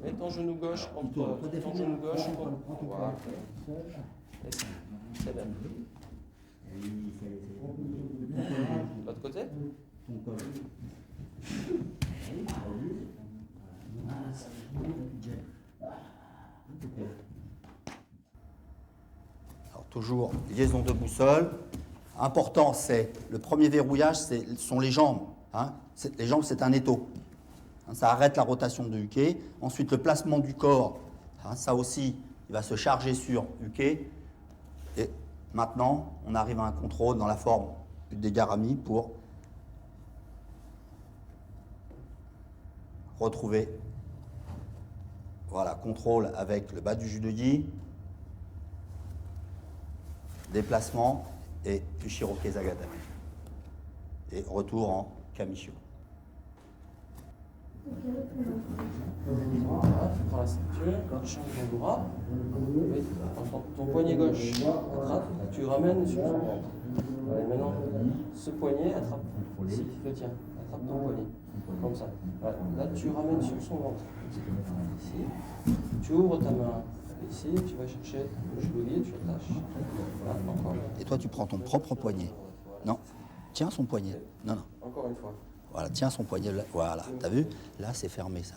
Mets ton genou gauche contre ton genou gauche contre. Voilà. C'est bien. L'autre côté. Alors toujours liaison de boussole. Important, c'est le premier verrouillage, sont les jambes. Hein. Les jambes, c'est un étau. Hein, ça arrête la rotation de Uke. Ensuite, le placement du corps, hein, ça aussi, il va se charger sur Uke. Et maintenant, on arrive à un contrôle dans la forme des garami pour retrouver, voilà, contrôle avec le bas du judogi, déplacement et Ushiroke Zagatame. Et retour en Kamisho. Voilà, tu prends la ceinture, tu changes ton bras. Oui, ton poignet gauche attrape, tu ramènes sur son ventre. Allez, maintenant, ce poignet attrape. Ici, le tien. Attrape ton poignet. Comme ça. Voilà. Là, tu ramènes sur son ventre. Ici. Tu ouvres ta main. Ici, tu vas chercher le judogi et tu attaches. Voilà, encore. Et toi, tu prends ton propre poignet. Non, tiens son poignet. Non, non. Encore une fois. Voilà, tiens son poignet. Voilà, t'as vu? Là, c'est fermé, ça.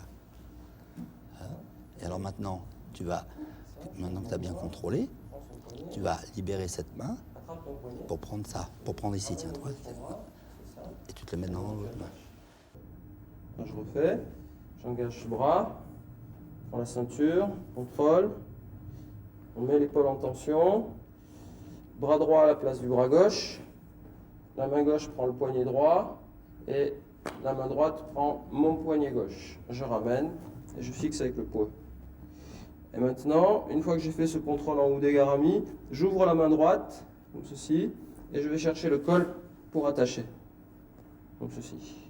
Et alors maintenant, maintenant que tu as bien contrôlé, tu vas libérer cette main pour prendre ça, pour prendre ici, tiens, toi. Et tu te le mets dans l'autre main. Je refais, j'engage ce bras, je prends la ceinture, contrôle, on met l'épaule en tension, bras droit à la place du bras gauche, la main gauche prend le poignet droit et la main droite prend mon poignet gauche. Je ramène et je fixe avec le poids. Et maintenant, une fois que j'ai fait ce contrôle en udegarami, j'ouvre la main droite, comme ceci, et je vais chercher le col pour attacher, comme ceci.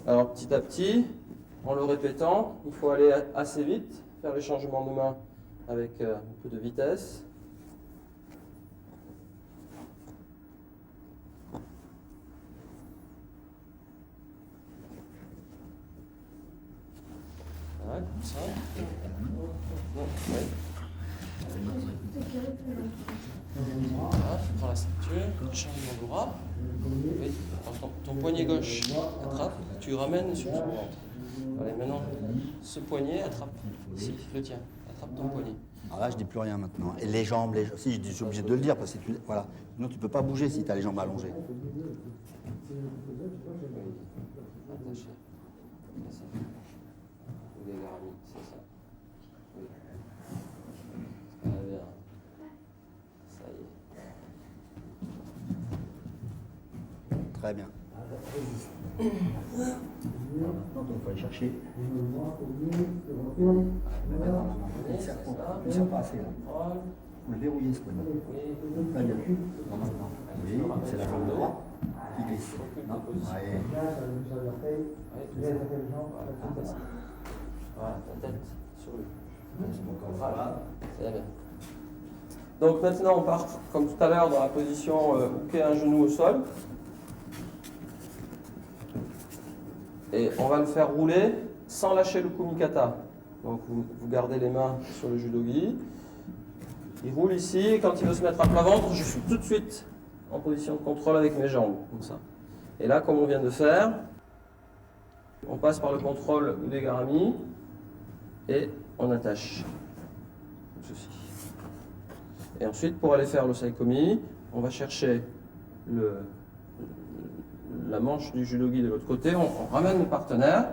Alors petit à petit, en le répétant, il faut aller assez vite, faire les changements de main avec un peu de vitesse. Voilà, comme ça. Non, oui. Voilà, tu prends la ceinture, tu changes mon bras. Oui. Alors, ton poignet gauche attrape, tu ramènes sur son ventre. Allez, maintenant, ce poignet attrape. Ici, le tien. Attrape ton poignet. Alors là, je dis plus rien maintenant. Et les jambes, si, je suis obligé de le dire parce que voilà. Sinon, tu peux pas bouger si tu as les jambes allongées. Attaché. C'est ça. Ou des garnis, c'est ça. Oui. Très bien. Ça y est. Très bien. Donc, il faut aller chercher. Il ne sert pas assez là. Il faut le verrouiller ce poignet. Là, il y a plus. Oui, c'est la jambe droite qui glisse. Non. Ouais. Voilà, ta tête sur lui. Voilà, c'est bien. Donc maintenant on part comme tout à l'heure dans la position uke, un genou au sol. Et on va le faire rouler sans lâcher le kumikata. Donc vous gardez les mains sur le judogi. Il roule ici et quand il veut se mettre à plat ventre, je suis tout de suite en position de contrôle avec mes jambes, comme ça. Et là, comme on vient de faire, on passe par le contrôle udegarami et on attache, comme ceci. Et ensuite, pour aller faire le saikomi, on va chercher la manche du judogi de l'autre côté, on ramène le partenaire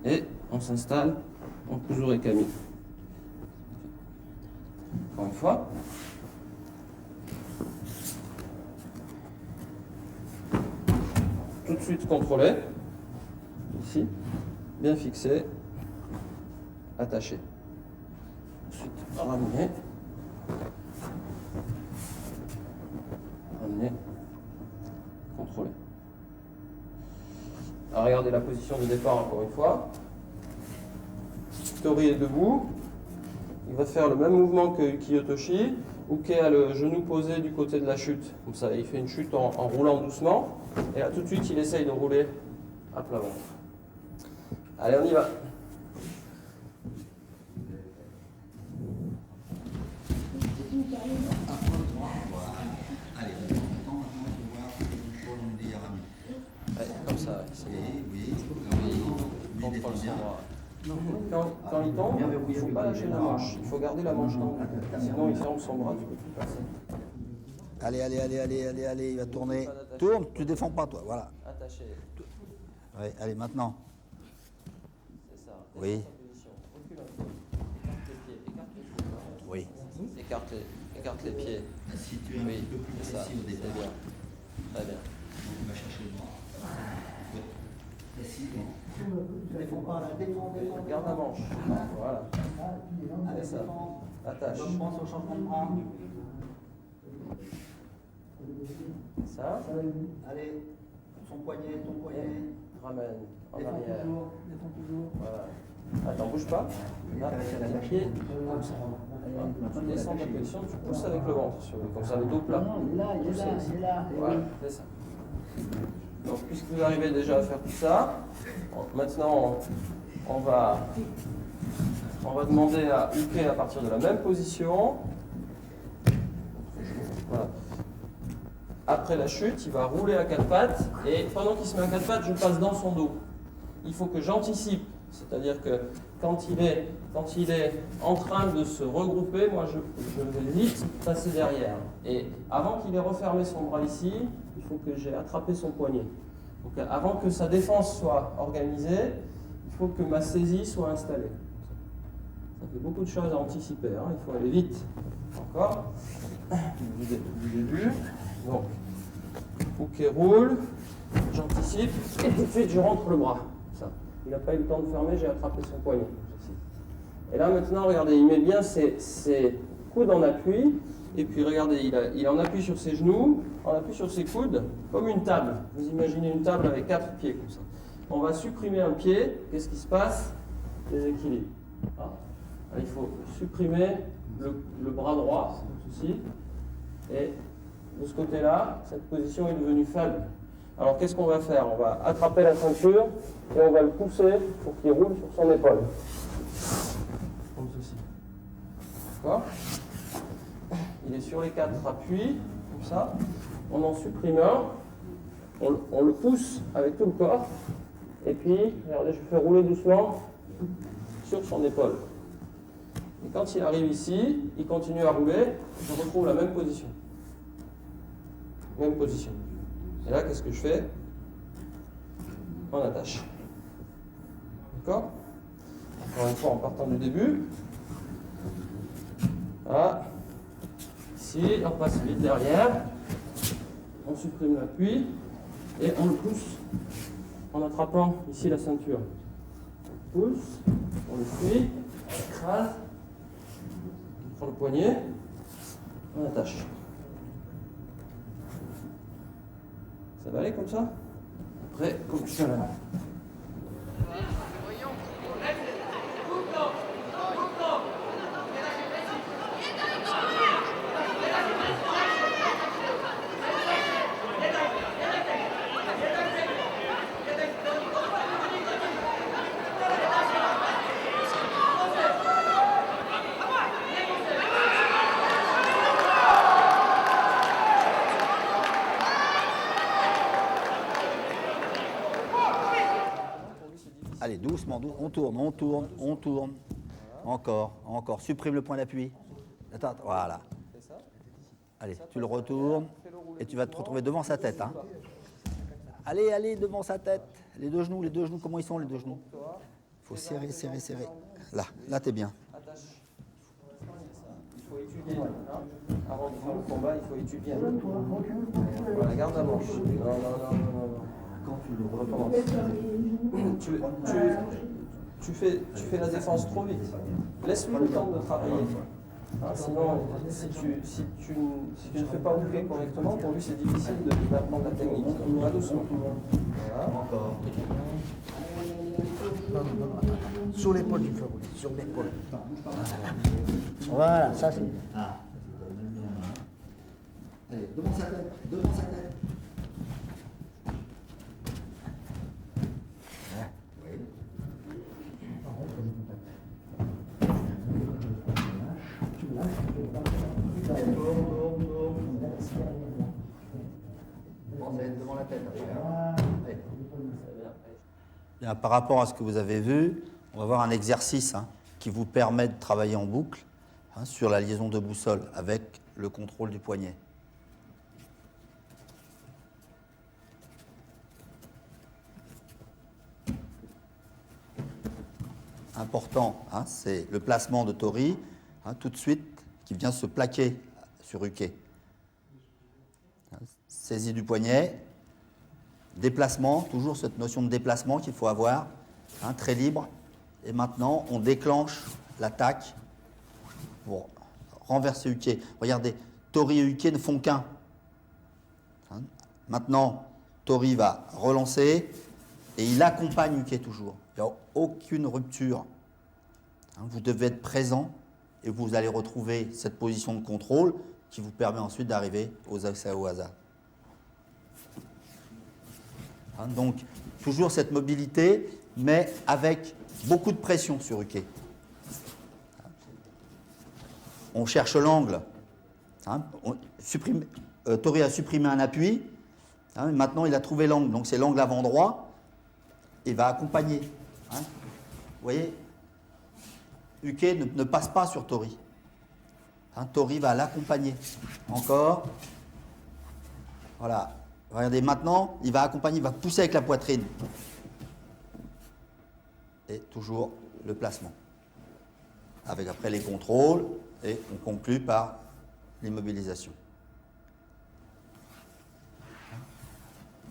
et on s'installe en kuzure kami. Encore une fois. Tout de suite contrôlé, ici, bien fixé, attaché. Ensuite, ramener. Ramener, contrôler. Alors, regardez la position de départ encore une fois. Tori est debout. Il va faire le même mouvement que Ukiyotoshi. Uke a le genou posé du côté de la chute. Comme ça, il fait une chute en roulant doucement. Et là, tout de suite, il essaye de rouler à plat ventre. Allez, on y va. Quand il tombe, il ne faut pas lâcher la manche. Il faut garder la manche tendue. Sinon, il ferme son bras, tu peux plus passer. Allez, il va tourner. Tourne, tu défends pas, toi, voilà. Attaché. Oui, allez, maintenant. C'est ça. Oui. Recule un peu. Écarte les pieds. Oui. Écarte les pieds. Si tu es un Oui, petit peu plus c'est ça. précis au C'est départ. bien. Très bien. On va chercher le bras. Précis. Défends pas, là, défends. Garde la manche. Voilà. C'est ça. Attache. Je pense au changement de bras. Ça. Allez, ton poignet. Ramène en Défends arrière. toujours. Voilà. Attends, bouge pas. Là, les pieds comme ça. Tu descends ta position, tu pousses avec le ventre sur lui, comme ça le dos plat. Il est là. Voilà, c'est ça. Donc, puisque vous arrivez déjà à faire tout ça, maintenant on va demander à Uke à partir de la même position. Voilà. Après la chute, il va rouler à quatre pattes et pendant qu'il se met à quatre pattes, je passe dans son dos. Il faut que j'anticipe, c'est-à-dire que quand il est en train de se regrouper, moi je vais vite passer derrière. Et avant qu'il ait refermé son bras ici, il faut que j'ai attrapé son poignet. Donc avant que sa défense soit organisée, il faut que ma saisie soit installée. Ça fait beaucoup de choses à anticiper, hein. Il faut aller vite. Encore. Du début. Donc, Uke roule, j'anticipe, et tout de suite je rentre le bras. Ça. Il n'a pas eu le temps de fermer, j'ai attrapé son poignet. Et là maintenant, regardez, il met bien ses coudes en appui, et puis regardez, il en appuie sur ses genoux, en appuie sur ses coudes, comme une table. Vous imaginez une table avec 4 pieds comme ça. On va supprimer un pied, qu'est-ce qui se passe? Déséquilibre. Ah. Il faut supprimer le bras droit, c'est ceci, et de ce côté-là, cette position est devenue faible. Alors qu'est-ce qu'on va faire? On va attraper la ceinture et on va le pousser pour qu'il roule sur son épaule. Comme ceci. D'accord? Il est sur les 4 appuis, comme ça. On en supprime un, on le pousse avec tout le corps, et puis, regardez, je fais rouler doucement sur son épaule. Et quand il arrive ici, il continue à rouler, je retrouve la même position. Même position. Et là, qu'est-ce que je fais? On attache. D'accord? Encore une fois, en partant du début. Voilà. Ici, on passe vite derrière. On supprime l'appui et on le pousse en attrapant ici la ceinture. On pousse, on le suit, on écrase, on prend le poignet, on attache. Ça va aller comme ça? Après, comme tout à l'heure. Allez, doucement, on tourne. Encore. Supprime le point d'appui. Attends, voilà. Allez, tu le retournes et tu vas te retrouver devant sa tête. Hein. Allez, devant sa tête. Les deux genoux, comment ils sont les deux genoux? Il faut serrer. Là, t'es bien. Il faut étudier. Avant de faire le combat, il faut étudier. Voilà, garde la manche. Non. Quand tu le recommences. Tu fais la défense trop vite. Laisse-lui le temps de travailler. Sinon, si tu ne fais pas Uke correctement, pour lui c'est difficile d'apprendre la technique. Donc, va doucement. Voilà. Encore. Non. Sur l'épaule du favori, sur l'épaule. Voilà, ça c'est. Allez, devant sa tête. Devant la tête. Allez. Bien, par rapport à ce que vous avez vu, on va voir un exercice qui vous permet de travailler en boucle sur la liaison de boussole avec le contrôle du poignet. Important, c'est le placement de Tori, tout de suite, qui vient se plaquer sur Uke. Saisie du poignet, déplacement, toujours cette notion de déplacement qu'il faut avoir, très libre. Et maintenant, on déclenche l'attaque pour renverser Uke. Regardez, Tori et Uke ne font qu'un. Maintenant, Tori va relancer et il accompagne Uke toujours. Il n'y a aucune rupture. Vous devez être présent et vous allez retrouver cette position de contrôle qui vous permet ensuite d'arriver aux Osaewaza. Donc, toujours cette mobilité, mais avec beaucoup de pression sur Uke. On cherche l'angle. Tori a supprimé un appui. Maintenant, il a trouvé l'angle. Donc, c'est l'angle avant droit. Il va accompagner. Vous voyez, Uke ne passe pas sur Tori. Tori va l'accompagner. Encore. Voilà. Regardez, maintenant, il va accompagner, il va pousser avec la poitrine. Et toujours le placement. Avec après les contrôles, et on conclut par l'immobilisation.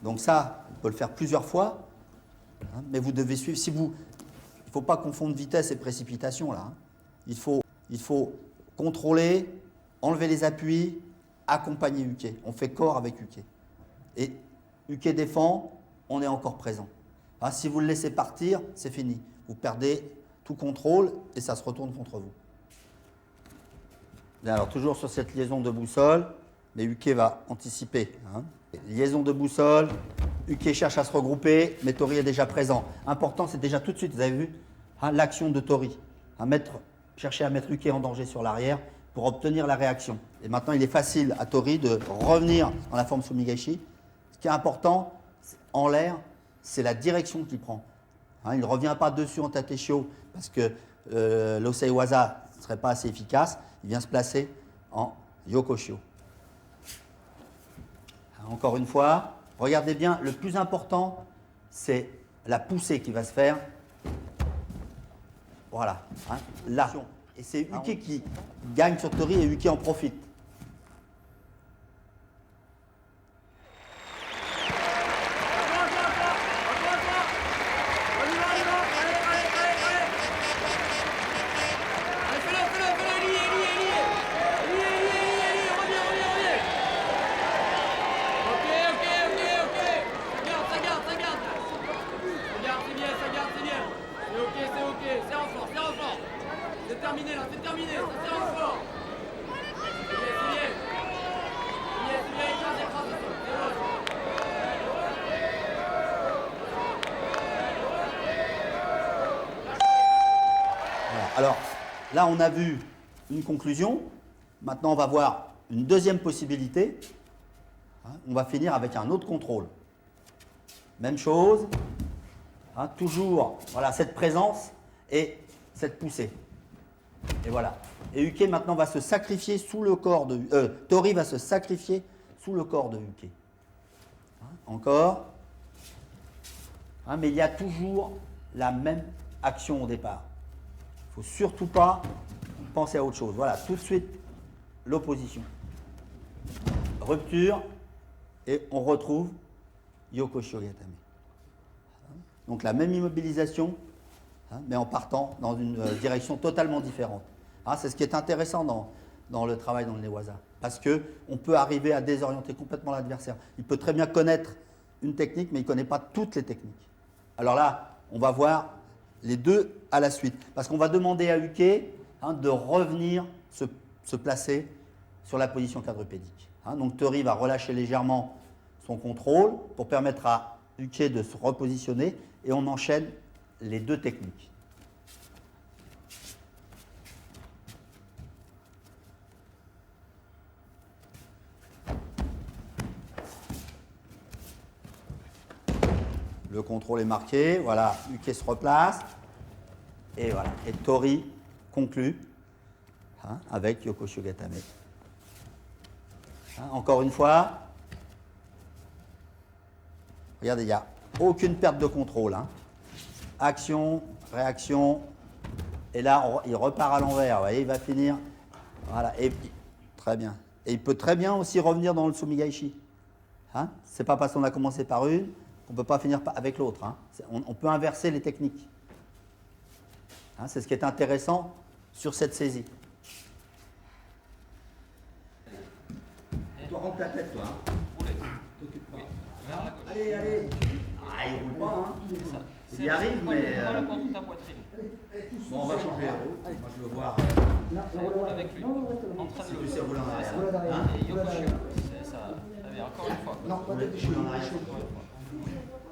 Donc ça, on peut le faire plusieurs fois, mais vous devez suivre. Il ne faut pas confondre vitesse et précipitation là. Il faut contrôler, enlever les appuis, accompagner Uke. On fait corps avec Uke. Et Uke défend, on est encore présent. Si vous le laissez partir, c'est fini. Vous perdez tout contrôle et ça se retourne contre vous. Bien, alors toujours sur cette liaison de boussole, mais Uke va anticiper. Liaison de boussole, Uke cherche à se regrouper, mais Tori est déjà présent. Important, c'est déjà tout de suite, vous avez vu, l'action de Tori. Chercher à mettre Uke en danger sur l'arrière pour obtenir la réaction. Et maintenant, il est facile à Tori de revenir dans la forme Sumigaeshi. Ce qui est important, en l'air, c'est la direction qu'il prend. Il ne revient pas dessus en Tateshio parce que l'Osaewaza ne serait pas assez efficace. Il vient se placer en Yokoshio. Encore une fois, regardez bien, le plus important, c'est la poussée qui va se faire. Voilà, là. Et c'est Uke qui gagne sur Tori et Uke en profite. Alors, là, on a vu une conclusion. Maintenant, on va voir une deuxième possibilité. On va finir avec un autre contrôle. Même chose. Toujours cette présence et cette poussée. Et voilà. Et Uke, maintenant, va se sacrifier sous le corps de... Tori va se sacrifier sous le corps de Uke. Encore. Mais il y a toujours la même action au départ. Il ne faut surtout pas penser à autre chose. Voilà, tout de suite, l'opposition. Rupture, et on retrouve Yokoshio Gatame. Donc la même immobilisation, mais en partant dans une direction totalement différente. C'est ce qui est intéressant dans le travail dans le Newaza. Parce qu'on peut arriver à désorienter complètement l'adversaire. Il peut très bien connaître une technique, mais il ne connaît pas toutes les techniques. Alors là, on va voir les deux à la suite. Parce qu'on va demander à Uke de revenir se placer sur la position quadrupédique. Donc Tori va relâcher légèrement son contrôle pour permettre à Uke de se repositionner et on enchaîne les deux techniques. Le contrôle est marqué. Voilà, Uke se replace. Et voilà. Et Tori conclut avec Yoko Shogatame. Encore une fois. Regardez, il n'y a aucune perte de contrôle. Action, réaction. Et là, il repart à l'envers. Vous voyez, il va finir. Voilà. Et, très bien. Et il peut très bien aussi revenir dans le Sumigaishi. C'est pas parce qu'on a commencé par une qu'on ne peut pas finir avec l'autre. On peut inverser les techniques. C'est ce qui est intéressant sur cette saisie. Tu dois rendre ta tête, toi. T'occupe pas. Allez, allez. Ah, il roule pas, Il y arrive, mais. Contre ta poitrine. Bon, on va changer. Moi, je veux voir. Roule avec lui. En train de le Tu sais rouler en arrière. Et Yokoshio. C'est ça. Très bien, encore une fois. Non, pas Rouler de en arrière. Yokoshio.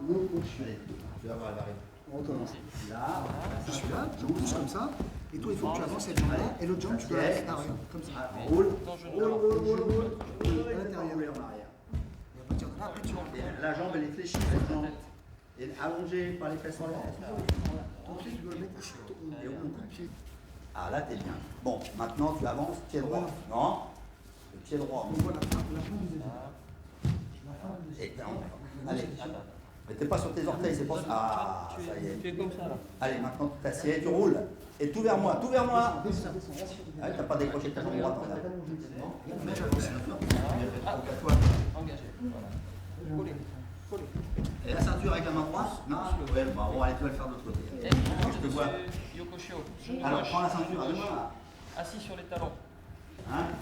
Allez, tu vas voir, elle arrive. On recommence. Là. Je suis là, je pousse comme ça. Et toi, il faut que tu avances cette jambe-là. Et l'autre jambe, tu dois la mettre à l'arrière. Comme ça. Roule. Ton genou. À l'intérieur. Rouler en arrière. Et à partir de là, après, tu rentres. Et la jambe, elle est fléchie, cette jambe. Et allongée par les fesses en l'air. Ton pied, tu dois le mettre au coup de pied. Ah, là, t'es bien. Bon, maintenant, tu avances, pied droit. Non, le pied droit. On voit la fin du désir. Et allez. Mais t'es pas sur tes orteils, c'est pour ça. Ah, ça y est. Tu es comme ça là. Allez, maintenant, tu t'assieds, tu roules. Et tout vers moi, tout vers moi. Descends, descends. Ah, t'as pas décroché ta jambe droite. Mais j'avance. Engagé. Voilà. Collé. Collé. Et la ceinture avec la main droite. Non, ouais, bon, allez, tu vas le faire de l'autre côté. Et Je te vois. Yokoshio. Genou Alors, gauche. prends la ceinture à deux mains. Assis sur les talons.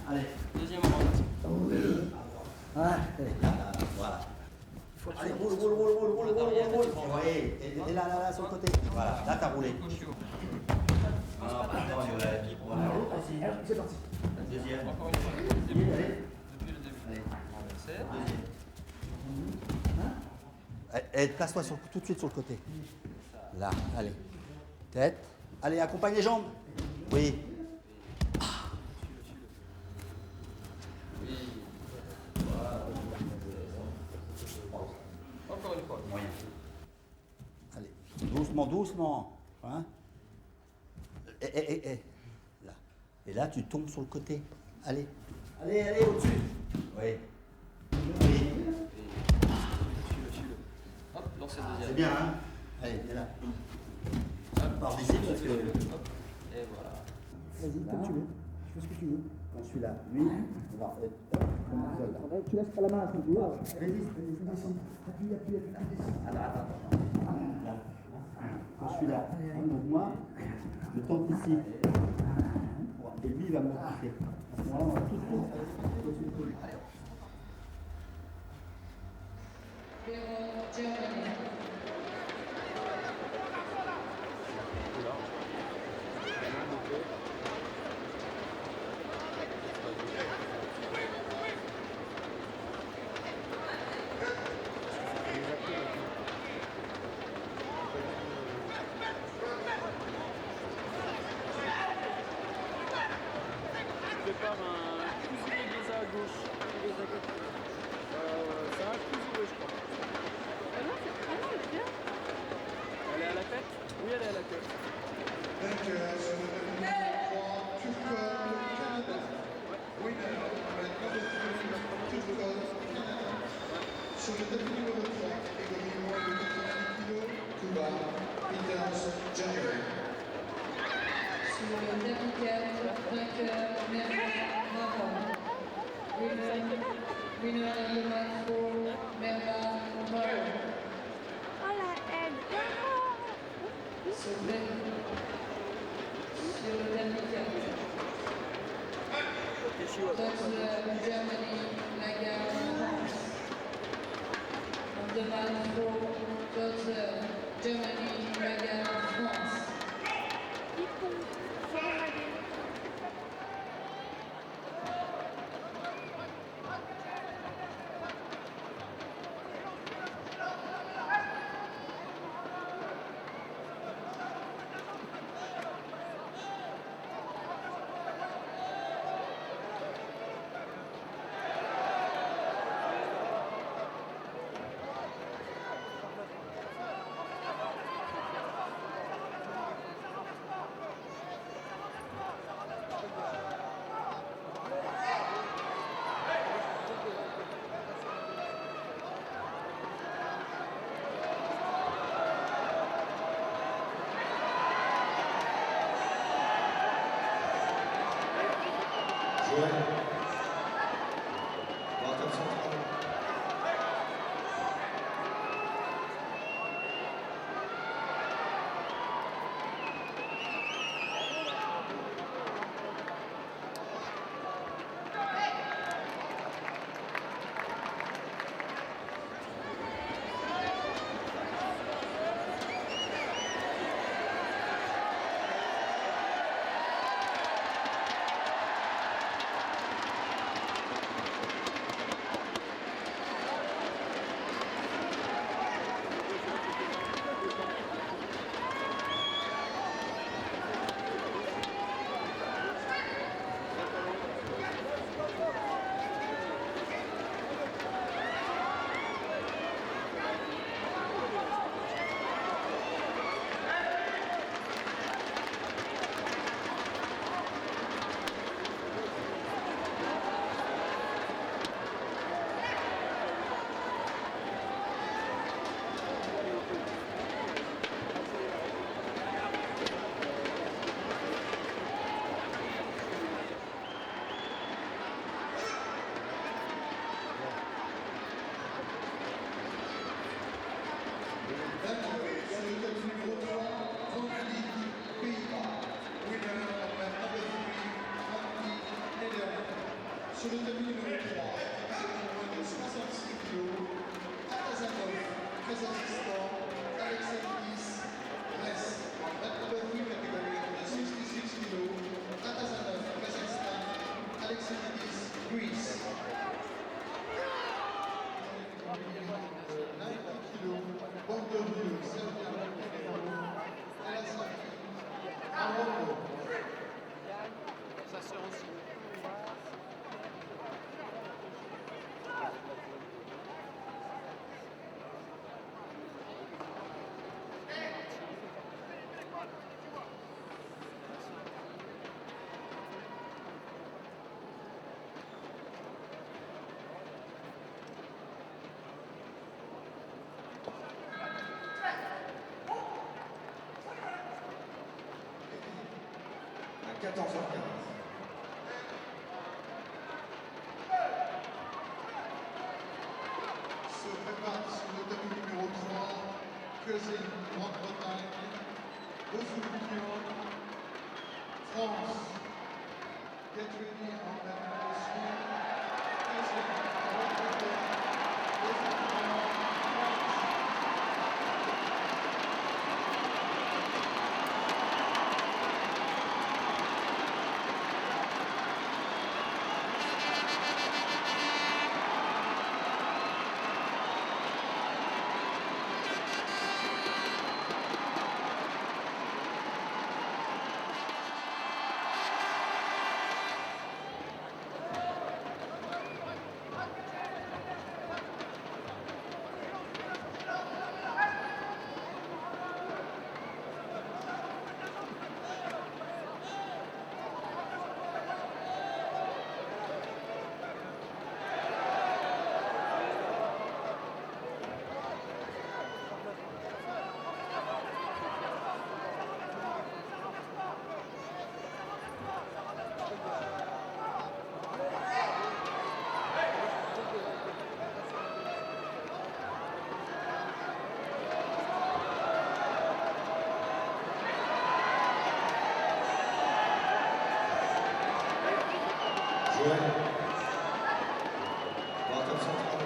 Allez. Deuxième orientation. Ah, Voilà. Allez, roule. Ouais, et là, sur le côté. Voilà, là, t'as roulé. Yokoshio. c'est parti. Deuxième. Encore une fois. Depuis le début. Renverser. Et place-toi tout de suite sur le côté. Là, allez. Tête. Allez, accompagne les jambes. Oui. Encore une fois. Moyen. Allez, doucement. Et là. Et là, tu tombes sur le côté. Allez, au-dessus. Oui. Hop, lancez C'est deuxième. bien, Allez, t'es là. Par d'ici, parce que... Et voilà. Vas-y, comme tu veux. Tu fais ce que tu veux. Quand je suis là, lui, on va... Tu laisses pas la main à ton doigt. Vas-y. Appuie, descends. Attends. Là. Quand je suis là, donc moi, je tente ici. Et lui, il va me pousser. À ce moment-là, on va tout tourner. Allez. Prépare un fusil de à gauche. C'est un fusil, je crois. Elle est à la tête? Oui, elle est à la tête. Sur le tapis numéro 3, catégorie moins de 90 kg, Cuba, Peters, January. Sur le tapis 4, vainqueur Merva Mahon. Winner of the match for Merva Mahon. Oh la aide. Sur le tapis 4. Deutschland, Germany, Lagarde, France. Of the match for Deutschland, Germany, Lagarde, France. Ils font faire la gueule. Welcome central. Sur le tapis numéro 3, de 66 kg, Atazanov, Kazakhstan, Alexandris, Grèce. That number 3 category under 66 kg, Atazanov, Kazakhstan, Alexandris, Greece. 90 kg, Bordeaux, Serbia, Elasaki, Morocco. Sa sœur aussi. À 14h15. Se prépare sur le tapis numéro 3, Cousin, Grande-Bretagne, Bozoukian, France. Get ready on that number 3, Cousin, Grande-Bretagne, Bozoukian, France. Welcome central.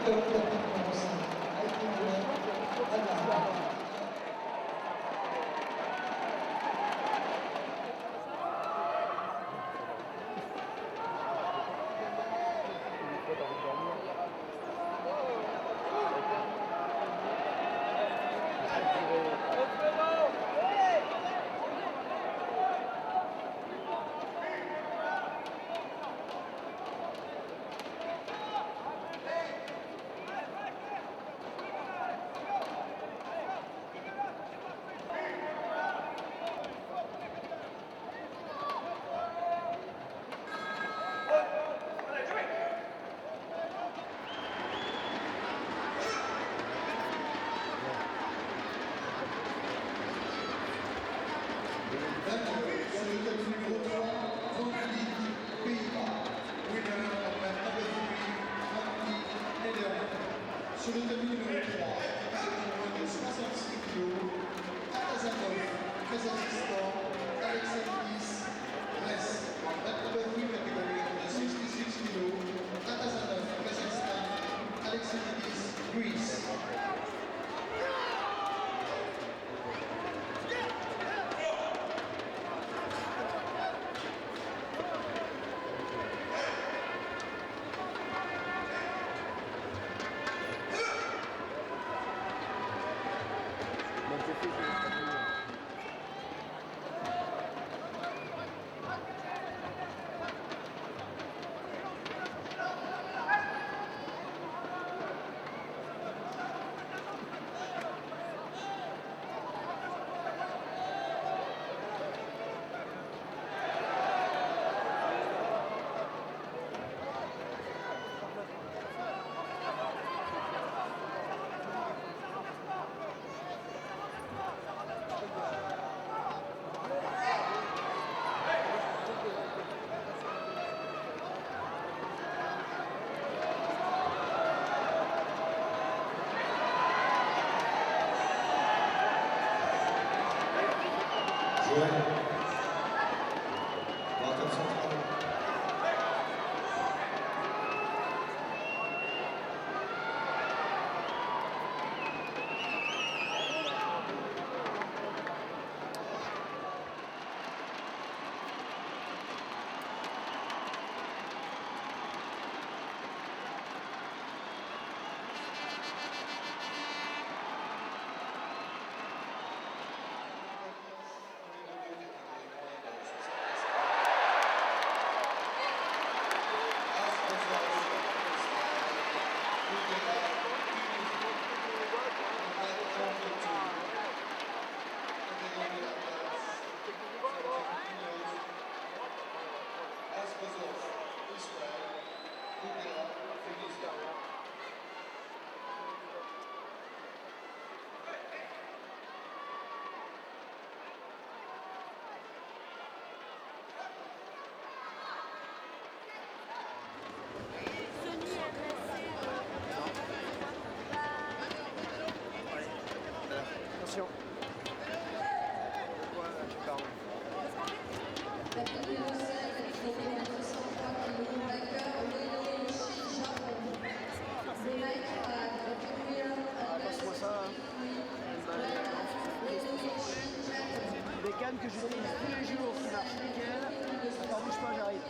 Sur le tapis numéro 3, de 66 kg, Atazanov, Kazakhstan, Alexandris, Grèce. That number 3 category under 66 kg, Atazanov, Kazakhstan, Alexandris, Greece. Des cannes que j'utilise tous les jours qui marchent nickel. Attends, bouge pas, j'arrive.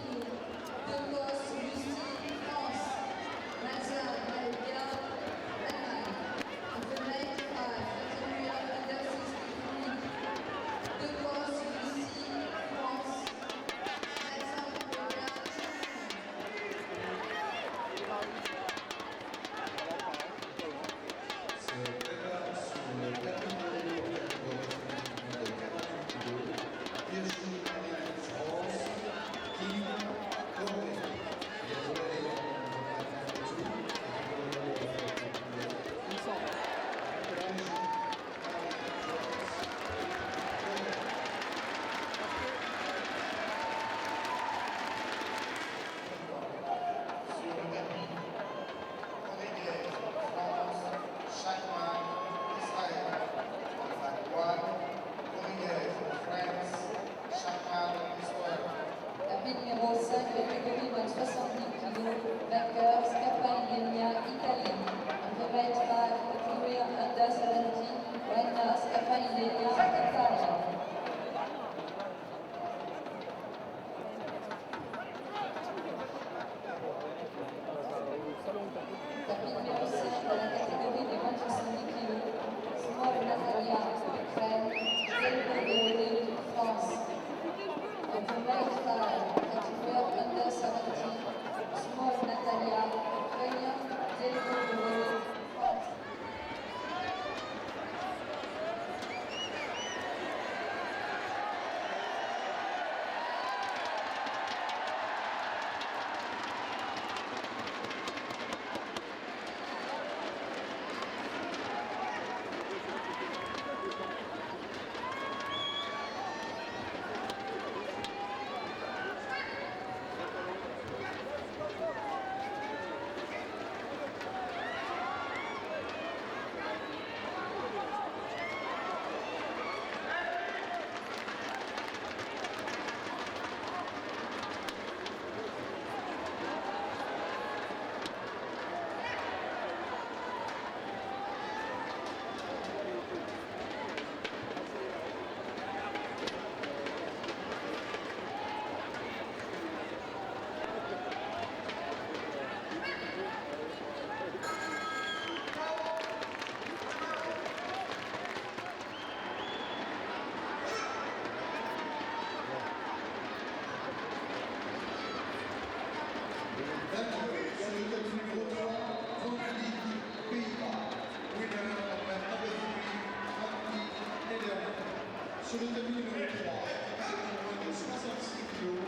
numéro 3, catégorie de 66 kg,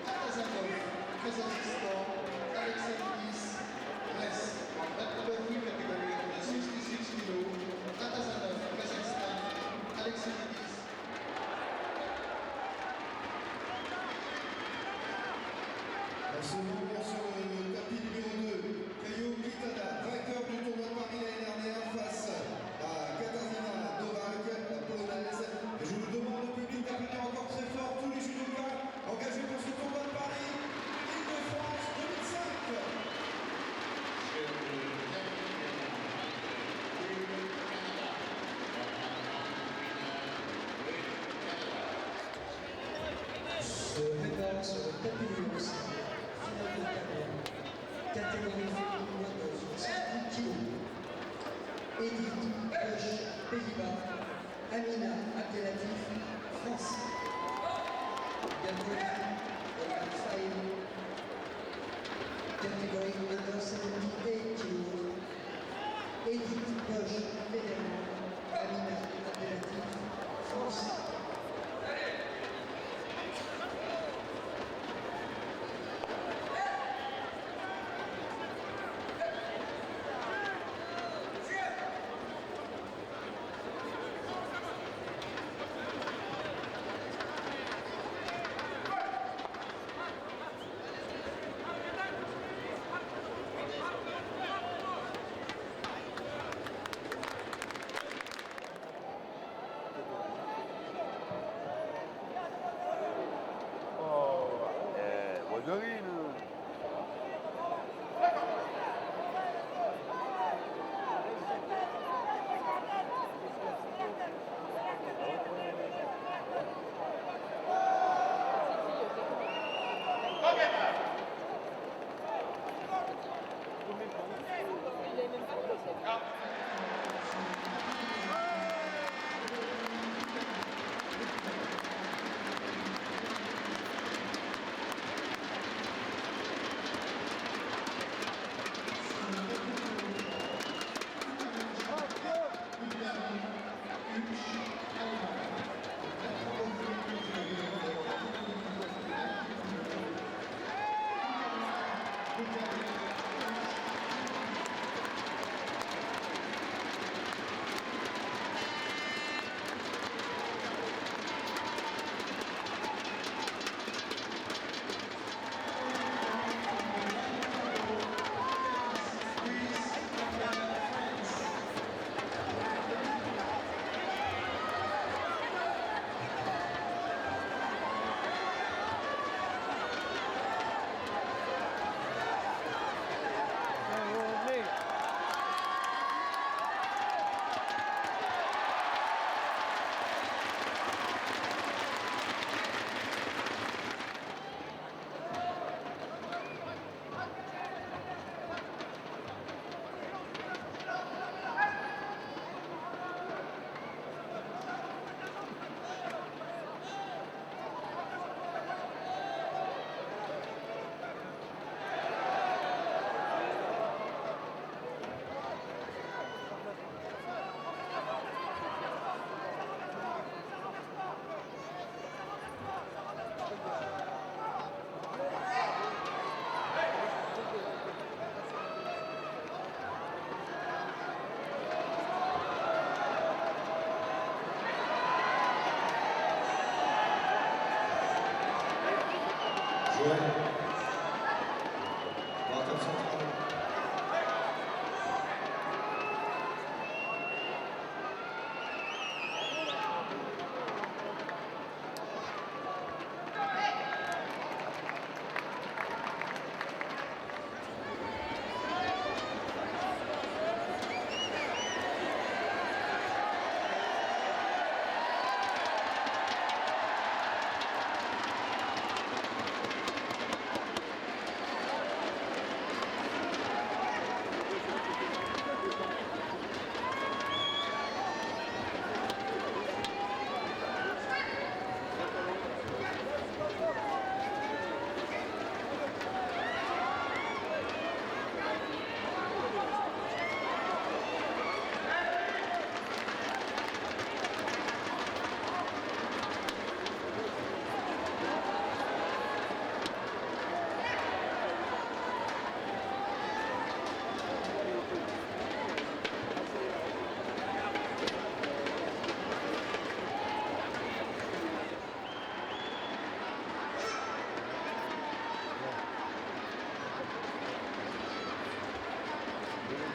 Atazanov, Kazakhstan, Alexandris, Grèce. WWE catégorie de 66 kg, Atazanov, Kazakhstan, Alexandris. Absolument sur le tapis numéro 2, Caio Kitana, vainqueur du tournoi de Paris l'année dernière face à Katarzyna Nowak, la polonaise. Et je vous demande au public d'applaudir encore très fort tous les judokas engagés pour ce tournoi de Paris, Île-de-France 2005. Ce départ sur le tapis numéro 5. Catégorie féminine de 70 kg. Edith Bush, Pays-Bas. Amina Abdelatif, France. Gabrielle Faye. Catégorie under 78 kg. Edith Bush, Fédéral. Amina Abdelatif, France.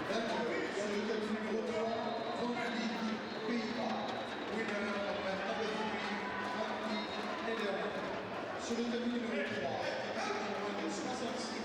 Sur le tapis numéro 3, Van Vliet, Pays-Bas. Winner of the number 3, Van Vliet, Nederland. Sur le tapis numéro 3, 66